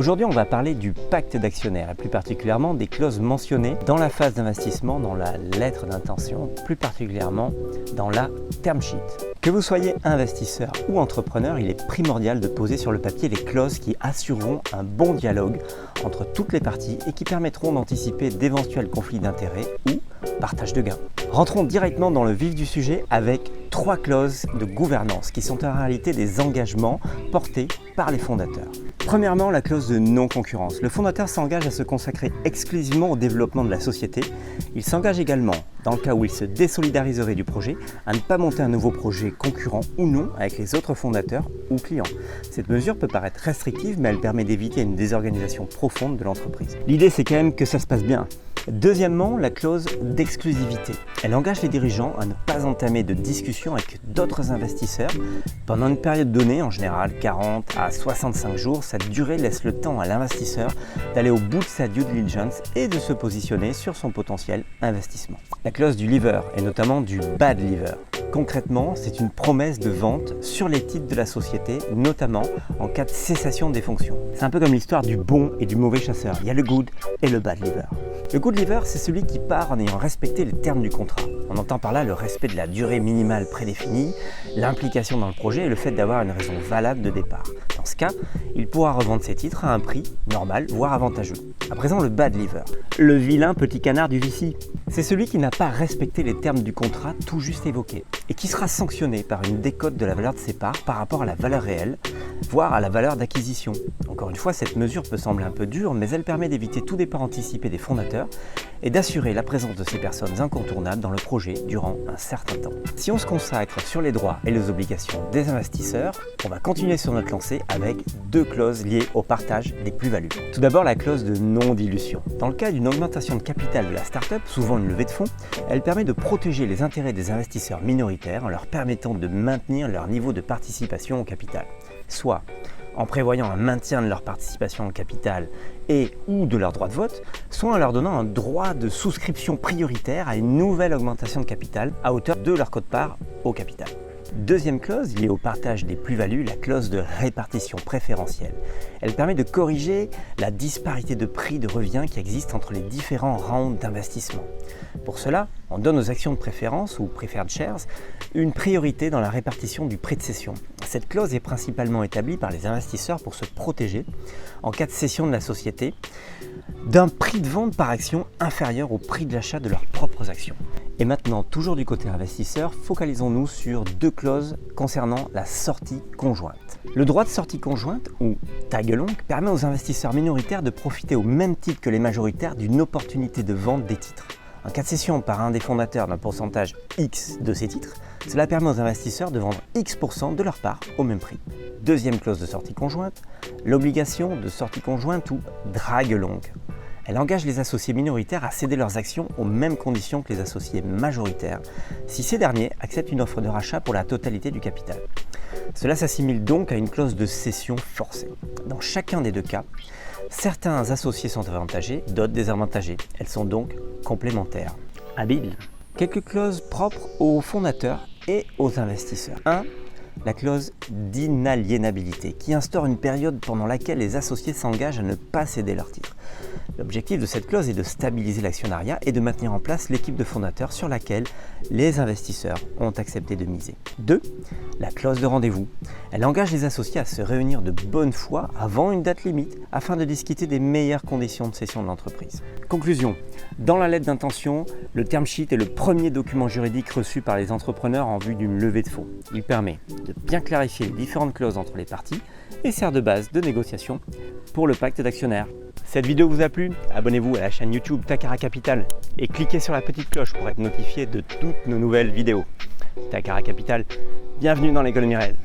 Aujourd'hui, on va parler du pacte d'actionnaires et plus particulièrement des clauses mentionnées dans la phase d'investissement, dans la lettre d'intention, plus particulièrement dans la term sheet. Que vous soyez investisseur ou entrepreneur, il est primordial de poser sur le papier les clauses qui assureront un bon dialogue entre toutes les parties et qui permettront d'anticiper d'éventuels conflits d'intérêts ou partage de gains. Rentrons directement dans le vif du sujet avec 3 clauses de gouvernance qui sont en réalité des engagements portés par les fondateurs. Premièrement, la clause de non-concurrence. Le fondateur s'engage à se consacrer exclusivement au développement de la société. Il s'engage également, dans le cas où il se désolidariserait du projet, à ne pas monter un nouveau projet concurrent ou non avec les autres fondateurs ou clients. Cette mesure peut paraître restrictive, mais elle permet d'éviter une désorganisation profonde de l'entreprise. L'idée, c'est quand même que ça se passe bien. Deuxièmement, la clause d'exclusivité. Elle engage les dirigeants à ne pas entamer de discussions avec d'autres investisseurs pendant une période donnée, en général 40 à 65 jours. Cette durée laisse le temps à l'investisseur d'aller au bout de sa due diligence et de se positionner sur son potentiel investissement. La clause du leaver et notamment du bad leaver. Concrètement, c'est une promesse de vente sur les titres de la société, notamment en cas de cessation des fonctions. C'est un peu comme l'histoire du bon et du mauvais chasseur. Il y a le good et le bad leaver. Le good leaver, c'est celui qui part en ayant respecté les termes du contrat. On entend par là le respect de la durée minimale prédéfinie, l'implication dans le projet et le fait d'avoir une raison valable de départ. Dans ce cas, il pourra revendre ses titres à un prix normal, voire avantageux. À présent, le bad leaver, le vilain petit canard du VC. C'est celui qui n'a pas respecté les termes du contrat tout juste évoqués et qui sera sanctionné par une décote de la valeur de ses parts par rapport à la valeur réelle, voire à la valeur d'acquisition. Encore une fois, cette mesure peut sembler un peu dure, mais elle permet d'éviter tout départ anticipé des fondateurs et d'assurer la présence de ces personnes incontournables dans le projet durant un certain temps. Si on se consacre sur les droits et les obligations des investisseurs, on va continuer sur notre lancée avec 2 clauses liées au partage des plus-values. Tout d'abord, la clause de non-dilution. Dans le cas d'une augmentation de capital de la start-up, souvent une levée de fonds, elle permet de protéger les intérêts des investisseurs minoritaires en leur permettant de maintenir leur niveau de participation au capital. Soit en prévoyant un maintien de leur participation au capital et ou de leur droit de vote, soit en leur donnant un droit de souscription prioritaire à une nouvelle augmentation de capital à hauteur de leur quote-part au capital. Deuxième clause liée au partage des plus-values, la clause de répartition préférentielle. Elle permet de corriger la disparité de prix de revient qui existe entre les différents rounds d'investissement. Pour cela, on donne aux actions de préférence ou preferred shares une priorité dans la répartition du prix de cession. Cette clause est principalement établie par les investisseurs pour se protéger en cas de cession de la société d'un prix de vente par action inférieur au prix de l'achat de leurs propres actions. Et maintenant, toujours du côté investisseur, focalisons-nous sur 2 clauses concernant la sortie conjointe. Le droit de sortie conjointe, ou tag-along, permet aux investisseurs minoritaires de profiter au même titre que les majoritaires d'une opportunité de vente des titres. En cas de cession par un des fondateurs d'un pourcentage X de ces titres, cela permet aux investisseurs de vendre X% de leur part au même prix. Deuxième clause de sortie conjointe, l'obligation de sortie conjointe ou drag-along. Elle engage les associés minoritaires à céder leurs actions aux mêmes conditions que les associés majoritaires si ces derniers acceptent une offre de rachat pour la totalité du capital. Cela s'assimile donc à une clause de cession forcée. Dans chacun des 2 cas, certains associés sont avantagés, d'autres désavantagés. Elles sont donc complémentaires. Habile. Quelques clauses propres aux fondateurs et aux investisseurs. 1. La clause d'inaliénabilité, qui instaure une période pendant laquelle les associés s'engagent à ne pas céder leurs titres. L'objectif de cette clause est de stabiliser l'actionnariat et de maintenir en place l'équipe de fondateurs sur laquelle les investisseurs ont accepté de miser. 2. La clause de rendez-vous. Elle engage les associés à se réunir de bonne foi avant une date limite afin de discuter des meilleures conditions de cession de l'entreprise. Conclusion. Dans la lettre d'intention, le term sheet est le premier document juridique reçu par les entrepreneurs en vue d'une levée de fonds. Il permet de bien clarifier les différentes clauses entre les parties et sert de base de négociation pour le pacte d'actionnaires. Cette vidéo vous a plu? Abonnez-vous à la chaîne YouTube Takara Capital et cliquez sur la petite cloche pour être notifié de toutes nos nouvelles vidéos. Takara Capital, bienvenue dans l'économie réelle.